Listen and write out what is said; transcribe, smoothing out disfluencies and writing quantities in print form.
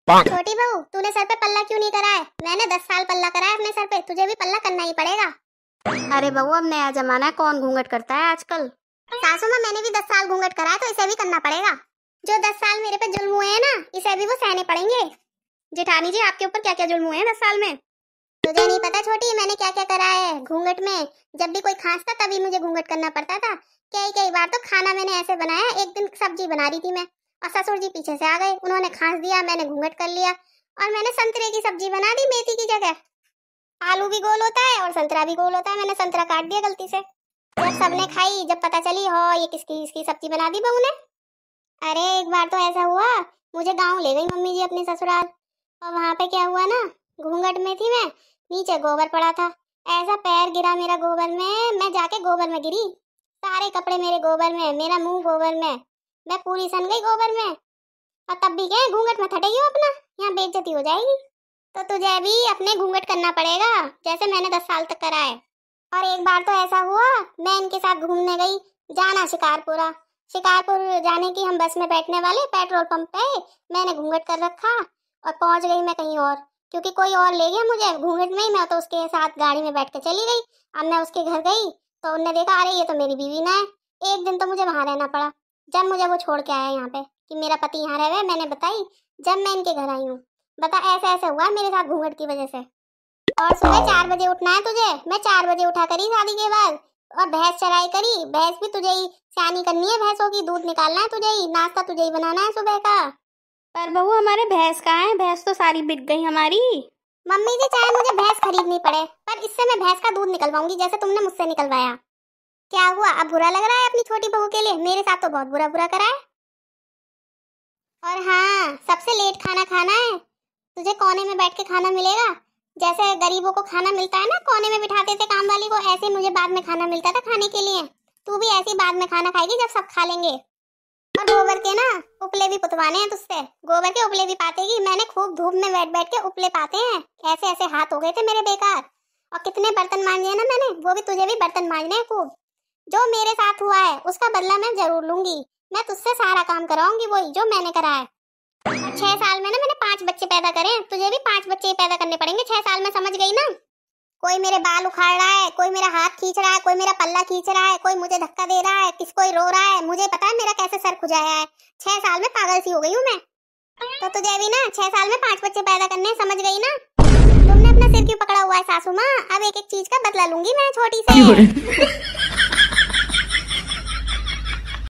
छोटी बहू, तूने सर पे पल्ला क्यों नहीं करा है? मैंने 10 साल पल्ला करा है अपने सर पे, तुझे भी पल्ला करना ही पड़ेगा। अरे बहू, अब नया जमाना है, कौन घूंघट करता है आजकल। सासू माँ, मैंने भी 10 साल घूंघट करा है तो इसे भी करना पड़ेगा। जो 10 साल मेरे पे जुल्म हुए हैं ना, इसे भी वो सहने पड़ेंगे। जेठानी जी, आपके ऊपर क्या क्या जुल्म हुए हैं 10 साल में? तुझे नहीं पता छोटी, मैंने क्या क्या करा है घूंघट में। जब भी कोई खांसता तभी मुझे घूंघट करना पड़ता था। कई कई बार तो खाना मैंने ऐसे बनाया, एक दिन सब्जी बना रही थी मैं और ससुर जी पीछे से आ गए, उन्होंने खांस दिया, मैंने घूंघट कर लिया और मैंने संतरे की सब्जी बना दी मेथी की जगह। आलू भी गोल होता है और संतरा भी गोल होता है, मैंने संतरा काट दिया गलती से। जब सबने खाई, जब पता चली हो ये किसकी इसकी सब्जी बना दी बहू ने। अरे एक बार तो ऐसा हुआ, मुझे गांव ले गई मम्मी जी अपनी ससुराल, और वहां पे क्या हुआ ना, घूंघट में थी मैं, नीचे गोबर पड़ा था, ऐसा पैर गिरा मेरा गोबर में, मैं जाके गोबर में गिरी, सारे कपड़े मेरे गोबर में, मेरा मुंह गोबर में, मैं पूरी सन गई गोबर में। और तब भी क्या घूंघट में थटेगी हो अपना, यहाँ बेइज्जती हो जाएगी। तो तुझे भी अपने घूंघट करना पड़ेगा जैसे मैंने 10 साल तक करा है। और एक बार तो ऐसा हुआ, मैं इनके साथ घूमने गई, जाना शिकारपुरा। शिकारपुर जाने की हम बस में बैठने वाले, पेट्रोल पंप पे मैंने घूंघट कर रखा और पहुंच गई मैं कहीं और, क्योंकि कोई और ले गया मुझे घूंघट में ही, मैं तो उसके साथ गाड़ी में बैठ के चली गई। अब मैं उसके घर गई तो उनने देखा, अरे ये तो मेरी बीवी ना है। एक दिन तो मुझे वहां रहना पड़ा, जब मुझे वो छोड़ के आया यहाँ पे कि मेरा पति यहाँ रह गए, मैंने बताई जब मैं इनके घर आई हूँ। बता, ऐसे ऐसे हुआ मेरे साथ घूंघट की वजह से। और सुबह 4 बजे उठना है तुझे, मैं 4 बजे उठा करी शादी के बाद, और भैंस चराई करी, भैंस भी तुझे ही स्यानी करनी है, भैंसों की दूध निकालना है तुझे ही, नाश्ता तुझे ही बनाना है सुबह का। पर बहू, हमारे भैंस कहाँ है? भैंस तो सारी बिक गई हमारी। मम्मी जी, चाहे मुझे भैंस खरीदनी पड़े, पर इससे मैं भैंस का दूध निकलवाऊंगी जैसे तुमने मुझसे निकलवाया। क्या हुआ, अब बुरा लग रहा है अपनी छोटी बहू के लिए? मेरे साथ तो बहुत बुरा बुरा करा है। और हाँ, सबसे लेट खाना खाना है, तुझे कोने में बैठ के खाना मिलेगा, जैसे गरीबों को खाना मिलता है ना, कोने में बिठाते थे काम वाली को, ऐसे मुझे बाद में खाना मिलता था खाने के लिए। तू भी ऐसे बाद में खाना खाएगी जब सब खा लेंगे। और गोबर के ना उपले भी पुतवाने हैं तुझसे, गोबर के उपले भी पातेगी। मैंने खूब धूप में बैठ बैठ के उपले पाते हैं, ऐसे ऐसे हाथ हो गए थे मेरे बेकार। और कितने बर्तन मांजे हैं ना मैंने, वो भी तुझे भी बर्तन मांजने हैं खूब। जो मेरे साथ हुआ है उसका बदला मैं जरूर लूंगी, मैं तुझसे सारा काम कराऊंगी वही जो मैंने करा है। 6 साल में ना मैंने 5 बच्चे पैदा करे, तुझे भी 5 बच्चे ही पैदा करने पड़ेंगे 6 साल में, समझ गई ना? कोई मेरे बाल उखाड़ रहा है, कोई मेरा हाथ खींच रहा है, कोई मेरा पल्ला खींच रहा है, कोई मुझे धक्का दे रहा है, कोई रो रहा है, मुझे पता है मेरा कैसे सर खुजाया है। 6 साल में पागल सी हो गई हूँ मैं। तो तुझे भी ना 6 साल में 5 बच्चे पैदा करने, समझ गई ना? तुमने अपना सिर क्यों पकड़ा हुआ है सासू माँ? अब एक एक चीज का बदला लूंगी मैं छोटी से।